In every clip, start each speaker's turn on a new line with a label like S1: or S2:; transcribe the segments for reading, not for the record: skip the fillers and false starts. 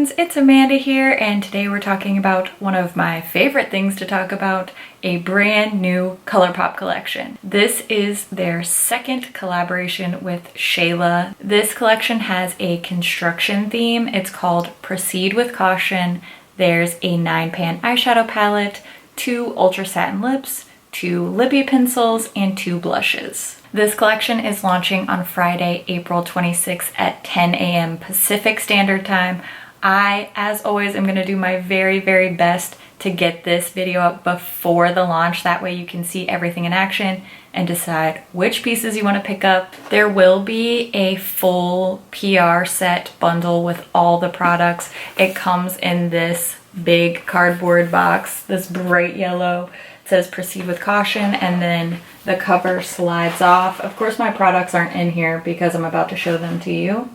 S1: friends, it's Amanda here, and today we're talking about one of my favorite things to talk about, a brand new ColourPop collection. This is their second collaboration with Shayla. This collection has a construction theme. It's called Proceed with Caution. There's a 9-pan eyeshadow palette, 2 ultra satin lips, 2 lippy pencils, and 2 blushes. This collection is launching on Friday, April 26th at 10 a.m. Pacific Standard Time. I, as always, am going to do my very, very best to get this video up before the launch. That way you can see everything in action and decide which pieces you want to pick up. There will be a full PR set bundle with all the products. It comes in this big cardboard box, this bright yellow. It says Proceed with Caution, and then the cover slides off. Of course, my products aren't in here because I'm about to show them to you,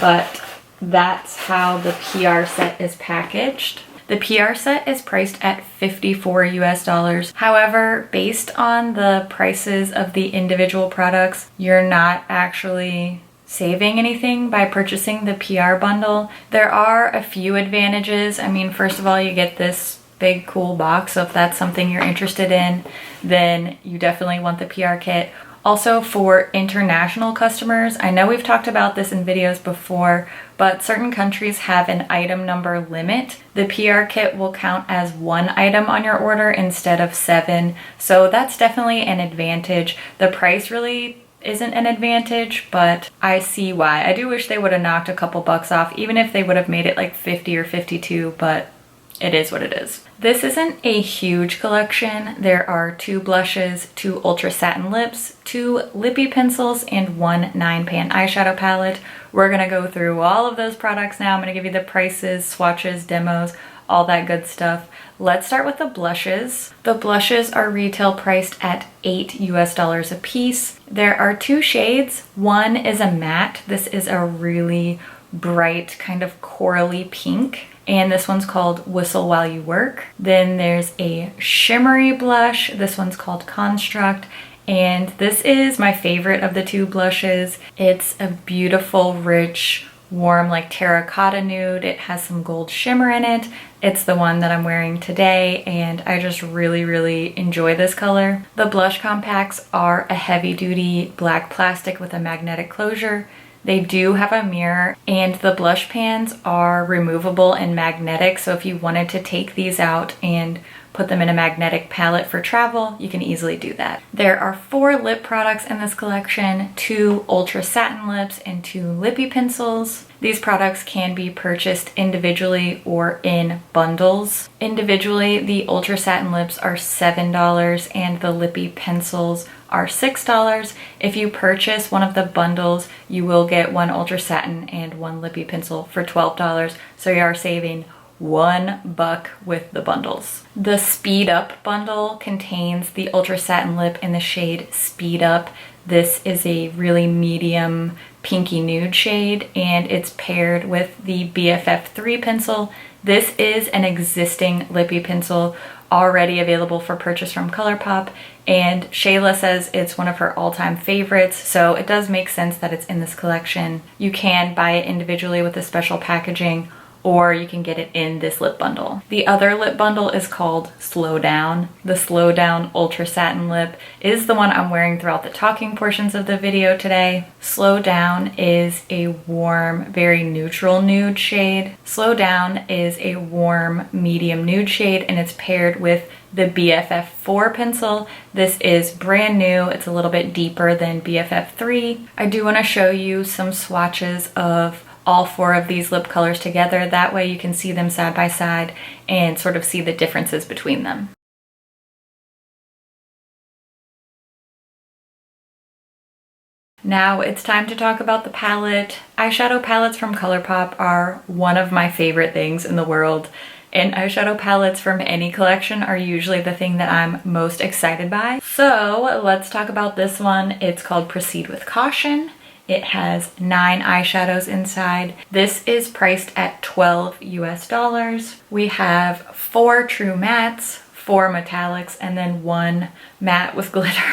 S1: but that's how the PR set is packaged. The PR set is priced at $54 US. However, based on the prices of the individual products, you're not actually saving anything by purchasing the PR bundle. There are a few advantages. I mean, first of all, you get this big cool box, so if that's something you're interested in, then you definitely want the PR kit. Also, for international customers, I know we've talked about this in videos before, but certain countries have an item number limit. The PR kit will count as 1 item on your order instead of 7, so that's definitely an advantage. The price really isn't an advantage, but I see why. I do wish they would have knocked a couple bucks off, even if they would have made it like 50 or 52, but it is what it is. This isn't a huge collection. There are 2 blushes, 2 ultra satin lips, 2 lippy pencils, and 1 9-pan eyeshadow palette. We're gonna go through all of those products now. I'm gonna give you the prices, swatches, demos, all that good stuff. Let's start with the blushes. The blushes are retail priced at $8 US a piece. There are 2 shades. One is a matte. This is a really bright kind of corally pink, and this one's called Whistle While You Work. Then there's a shimmery blush. This one's called Construct, and this is my favorite of the 2 blushes. It's a beautiful, rich, warm, like terracotta nude. It has some gold shimmer in it. It's the one that I'm wearing today, and I just really, really enjoy this color. The blush compacts are a heavy-duty black plastic with a magnetic closure. They do have a mirror, and the blush pans are removable and magnetic, so if you wanted to take these out and put them in a magnetic palette for travel, you can easily do that. There are 4 lip products in this collection, 2 ultra satin lips and 2 lippy pencils. These products can be purchased individually or in bundles. Individually, the ultra satin lips are $7 and the lippy pencils are $6. If you purchase one of the bundles, you will get 1 ultra satin and 1 lippy pencil for $12, so you are saving $1 with the bundles. The Speed Up bundle contains the ultra satin lip in the shade Speed Up. This is a really medium pinky nude shade, and it's paired with the BFF3 pencil. This is an existing lippy pencil already available for purchase from ColourPop, and Shayla says it's one of her all-time favorites, so it does make sense that it's in this collection. You can buy it individually with the special packaging, or you can get it in this lip bundle. The other lip bundle is called Slow Down. The Slow Down Ultra Satin Lip is the one I'm wearing throughout the talking portions of the video today. Slow Down is a warm, very neutral nude shade. Slow Down is a warm, medium nude shade, and it's paired with the BFF4 pencil. This is brand new. It's a little bit deeper than BFF3. I do want to show you some swatches of all 4 of these lip colors together. That way you can see them side by side and sort of see the differences between them. Now it's time to talk about the palette. Eyeshadow palettes from ColourPop are one of my favorite things in the world, and eyeshadow palettes from any collection are usually the thing that I'm most excited by. So let's talk about this one. It's called Proceed with Caution. It has 9 eyeshadows inside. This is priced at $12 US. We have 4 true mattes, 4 metallics, and then 1 matte with glitter.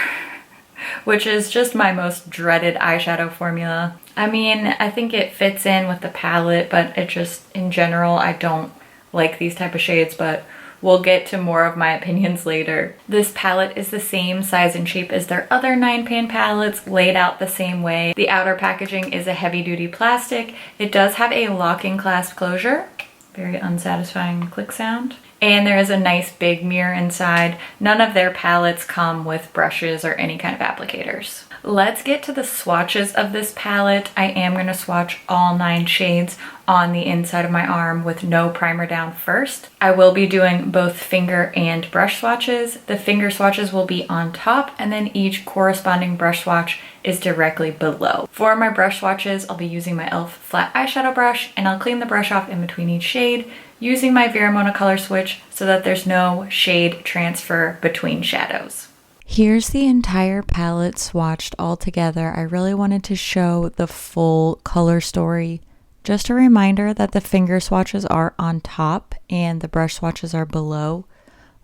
S1: which is just my most dreaded eyeshadow formula. I mean, I think it fits in with the palette, but it just, in general, I don't like these type of shades, but we'll get to more of my opinions later. This palette is the same size and shape as their other 9-pan palettes, laid out the same way. The outer packaging is a heavy-duty plastic. It does have a locking clasp closure. Very unsatisfying click sound. And there is a nice big mirror inside. None of their palettes come with brushes or any kind of applicators. Let's get to the swatches of this palette. I am going to swatch all 9 shades on the inside of my arm with no primer down first. I will be doing both finger and brush swatches. The finger swatches will be on top, and then each corresponding brush swatch is directly below. For my brush swatches, I'll be using my e.l.f. flat eyeshadow brush, and I'll clean the brush off in between each shade using my Veramona color switch so that there's no shade transfer between shadows. Here's the entire palette swatched all together. I really wanted to show the full color story. Just a reminder that the finger swatches are on top and the brush swatches are below.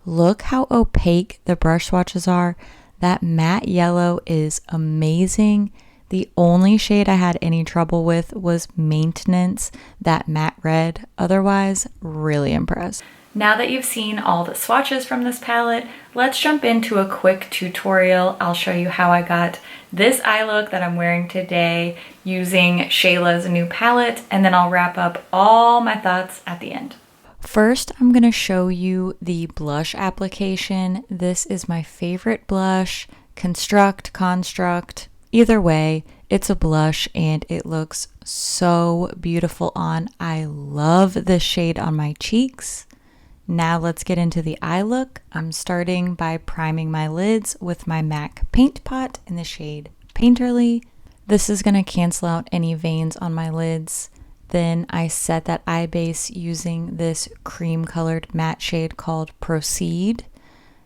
S1: Look how opaque the brush swatches are. That matte yellow is amazing. The only shade I had any trouble with was Maintenance, that matte red. Otherwise, really impressed. Now that you've seen all the swatches from this palette, let's jump into a quick tutorial. I'll show you how I got this eye look that I'm wearing today using Shayla's new palette, and then I'll wrap up all my thoughts at the end. First, I'm going to show you the blush application. This is my favorite blush, Construct, either way, it's a blush and it looks so beautiful on. I love this shade on my cheeks. Now let's get into the eye look. I'm starting by priming my lids with my MAC Paint Pot in the shade Painterly. This is going to cancel out any veins on my lids. Then I set that eye base using this cream colored matte shade called Proceed.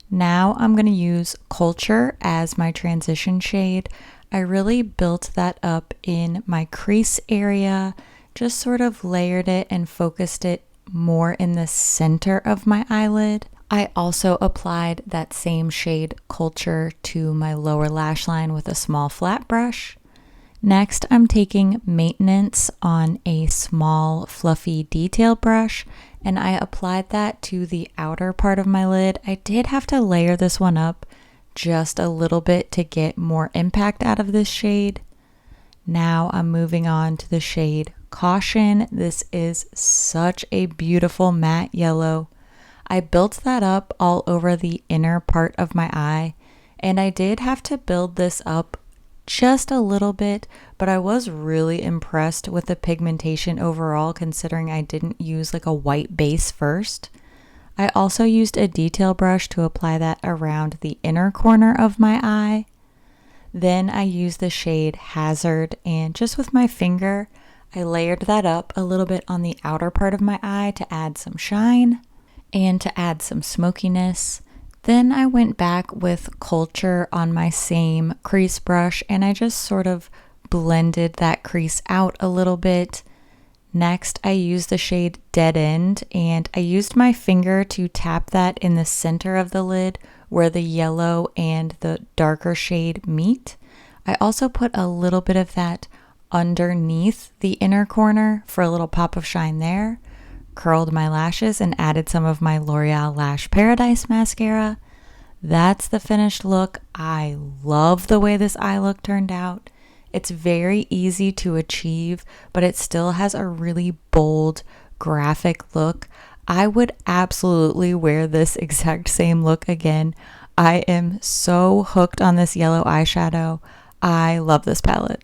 S1: Now I'm going to use Culture as my transition shade. I really built that up in my crease area, just sort of layered it and focused it more in the center of my eyelid. I also applied that same shade Culture to my lower lash line with a small flat brush. Next, I'm taking Maintenance on a small fluffy detail brush, and I applied that to the outer part of my lid. I did have to layer this one up just a little bit to get more impact out of this shade. Now I'm moving on to the shade Caution. This is such a beautiful matte yellow. I built that up all over the inner part of my eye, and I did have to build this up just a little bit, but I was really impressed with the pigmentation overall, considering I didn't use like a white base first. I also used a detail brush to apply that around the inner corner of my eye. Then I used the shade Hazard, and just with my finger, I layered that up a little bit on the outer part of my eye to add some shine and to add some smokiness. Then I went back with Culture on my same crease brush, and I just sort of blended that crease out a little bit. Next, I used the shade Dead End, and I used my finger to tap that in the center of the lid where the yellow and the darker shade meet. I also put a little bit of that underneath the inner corner for a little pop of shine there. Curled my lashes and added some of my L'Oreal Lash Paradise mascara. That's the finished look. I love the way this eye look turned out. It's very easy to achieve, but it still has a really bold, graphic look. I would absolutely wear this exact same look again. I am so hooked on this yellow eyeshadow. I love this palette.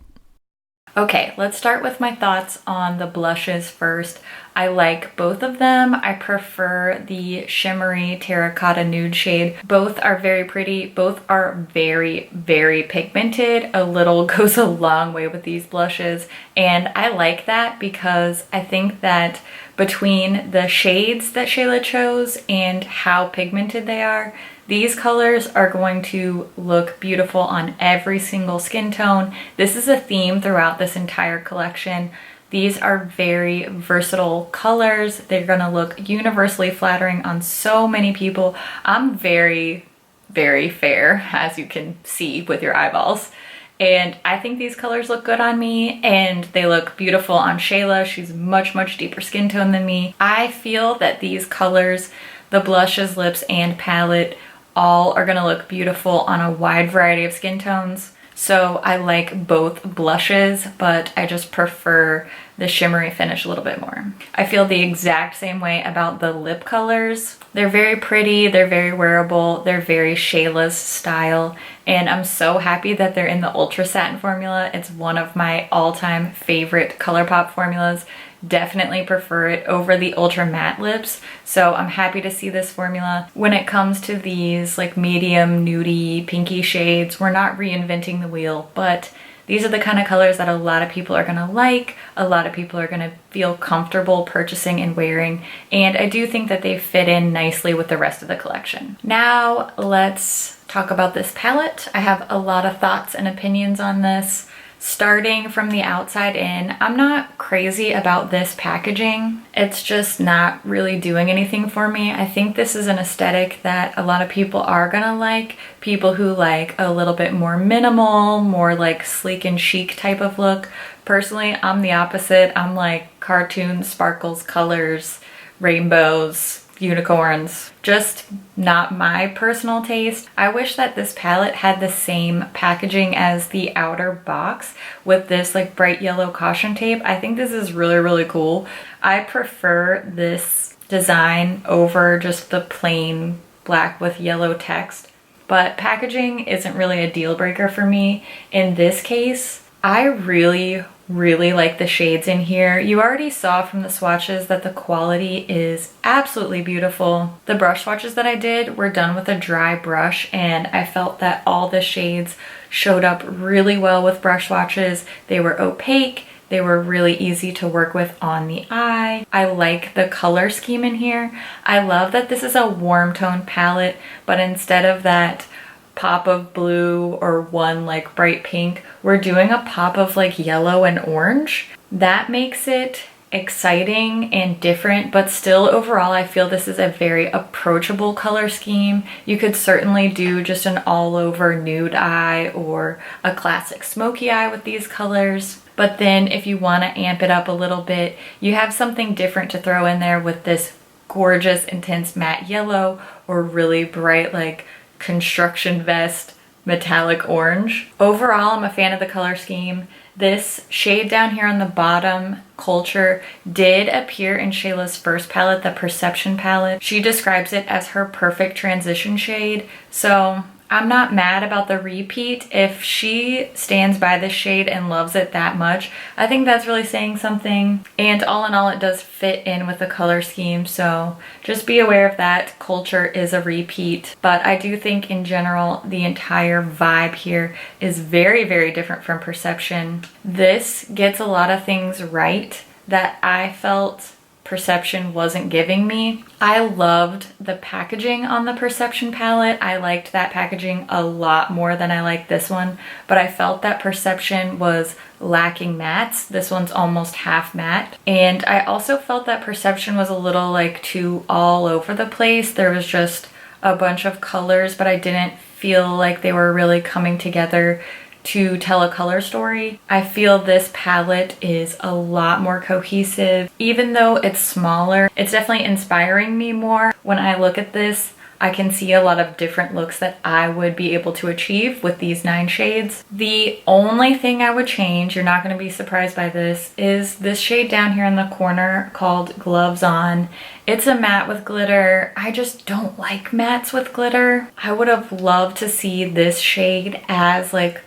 S1: Okay, let's start with my thoughts on the blushes first. I like both of them. I prefer the shimmery terracotta nude shade. Both are very pretty. Both are very, very pigmented. A little goes a long way with these blushes. And I like that because I think that between the shades that Shayla chose and how pigmented they are, these colors are going to look beautiful on every single skin tone. This is a theme throughout this entire collection. These are very versatile colors. They're gonna look universally flattering on so many people. I'm very very fair, as you can see with your eyeballs. And I think these colors look good on me, and they look beautiful on Shayla. She's much, much deeper skin tone than me. I feel that these colors, the blushes, lips, and palette, all are gonna look beautiful on a wide variety of skin tones. So I like both blushes, but I just prefer the shimmery finish a little bit more. I feel the exact same way about the lip colors. They're very pretty, they're very wearable, they're very Shayla's style, and I'm so happy that they're in the Ultra Satin formula. It's one of my all-time favorite ColourPop formulas. Definitely prefer it over the Ultra Matte lips, so I'm happy to see this formula. When it comes to these like medium, nudie, pinky shades, we're not reinventing the wheel, but these are the kind of colors that a lot of people are gonna like, a lot of people are gonna feel comfortable purchasing and wearing, and I do think that they fit in nicely with the rest of the collection. Now let's talk about this palette. I have a lot of thoughts and opinions on this. Starting from the outside in, I'm not crazy about this packaging. It's just not really doing anything for me. I think this is an aesthetic that a lot of people are gonna like. People who like a little bit more minimal, more like sleek and chic type of look. Personally, I'm the opposite. I'm like cartoons, sparkles, colors, rainbows, unicorns. Just not my personal taste. I wish that this palette had the same packaging as the outer box with this like bright yellow caution tape. I think this is really, really cool. I prefer this design over just the plain black with yellow text, but packaging isn't really a deal breaker for me. In this case, I really like the shades in here. You already saw from the swatches that the quality is absolutely beautiful. The brush swatches that I did were done with a dry brush, and I felt that all the shades showed up really well with brush swatches. They were opaque, they were really easy to work with on the eye. I like the color scheme in here. I love that this is a warm tone palette, but instead of that pop of blue or one like bright pink, we're doing a pop of like yellow and orange. That makes it exciting and different, but still overall I feel this is a very approachable color scheme. You could certainly do just an all over nude eye or a classic smoky eye with these colors. But then if you want to amp it up a little bit, you have something different to throw in there with this gorgeous intense matte yellow or really bright like construction vest metallic orange. Overall, I'm a fan of the color scheme. This shade down here on the bottom, Culture, did appear in Shayla's first palette, the Perception palette. She describes it as her perfect transition shade, so I'm not mad about the repeat. If she stands by this shade and loves it that much, I think that's really saying something. And all in all, it does fit in with the color scheme, so just be aware of that. Culture is a repeat, but I do think in general, the entire vibe here is very different from Perception. This gets a lot of things right that I felt Perception wasn't giving me. I loved the packaging on the Perception palette. I liked that packaging a lot more than I liked this one, but I felt that Perception was lacking mattes. This one's almost half matte. And I also felt that Perception was a little like too all over the place. There was just a bunch of colors, but I didn't feel like they were really coming together to tell a color story. I feel this palette is a lot more cohesive. Even though it's smaller, it's definitely inspiring me more. When I look at this, I can see a lot of different looks that I would be able to achieve with these 9 shades. The only thing I would change, you're not going to be surprised by this, is this shade down here in the corner called Gloves On. It's a matte with glitter. I just don't like mattes with glitter. I would have loved to see this shade as like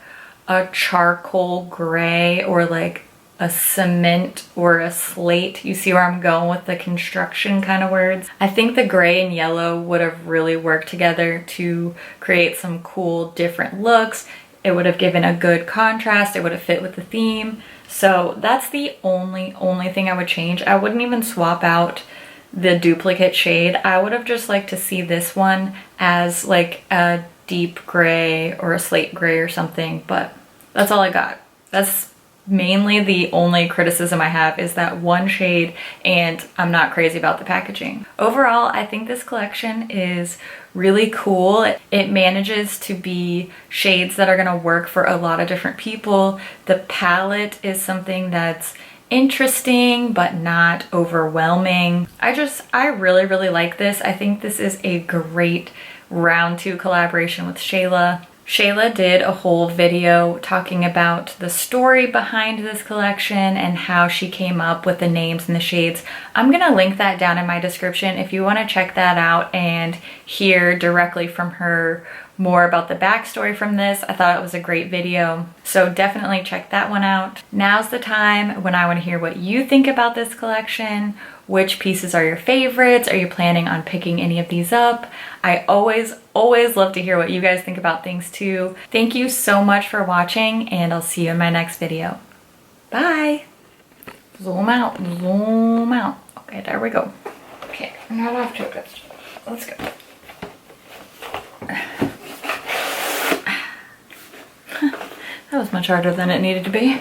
S1: a charcoal gray or like a cement or a slate. You see where I'm going with the construction kind of words? I think the gray and yellow would have really worked together to create some cool different looks. It would have given a good contrast. It would have fit with the theme. So that's the only thing I would change. I wouldn't even swap out the duplicate shade. I would have just liked to see this one as like a deep gray or a slate gray or something, but that's all I got. That's Mainly the only criticism I have is that one shade, and I'm not crazy about the packaging. Overall, I think this collection is really cool. It manages to be shades that are gonna work for a lot of different people. The palette is something that's interesting but not overwhelming. I really, really like this. I think this is a great round 2 collaboration with Shayla. Shayla did a whole video talking about the story behind this collection and how she came up with the names and the shades. I'm gonna link that down in my description if you wanna check that out and hear directly from her more about the backstory from this. I thought it was a great video, so definitely check that one out. Now's the time when I want to hear what you think about this collection. Which pieces are your favorites? Are you planning on picking any of these up? I always love to hear what you guys think about things too. Thank you so much for watching, and I'll see you in my next video. Bye. Zoom out, zoom out. Okay, there we go. Okay, not off to it. Let's go. That was much harder than it needed to be.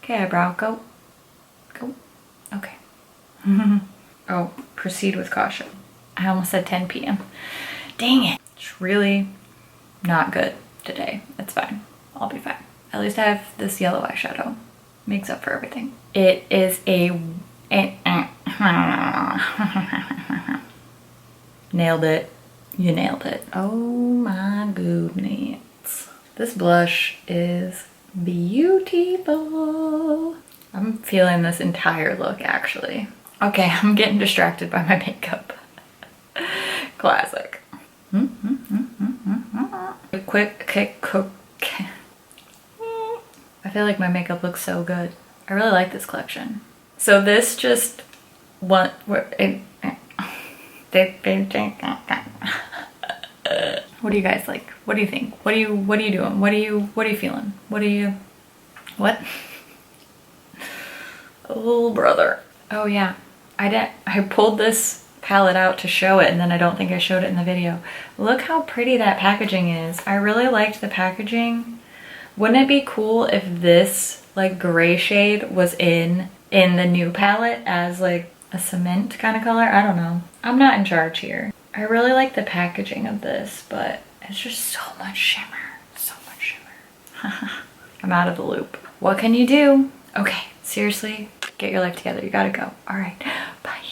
S1: Okay, eyebrow, go. Go. Okay. Oh, proceed with caution. I almost said 10 p.m. Dang it. It's really not good today. It's fine. I'll be fine. At least I have this yellow eyeshadow. Makes up for everything. It is Nailed it. You nailed it. Oh my goodness. This blush is beautiful. I'm feeling this entire look actually. Okay, I'm getting distracted by my makeup. Classic. Quick. I feel like my makeup looks so good. I really like this collection. So this just what do you guys like? What do you think? What are you doing? What are you feeling? What? Oh brother. Oh yeah. I pulled this palette out to show it, and then I don't think I showed it in the video. Look how pretty that packaging is. I really liked the packaging. Wouldn't it be cool if this like gray shade was in the new palette as like a cement kind of color? I don't know. I'm not in charge here. I really like the packaging of this, but it's just so much shimmer. So much shimmer. I'm out of the loop. What can you do? Okay, seriously, get your life together. You gotta go. All right, bye.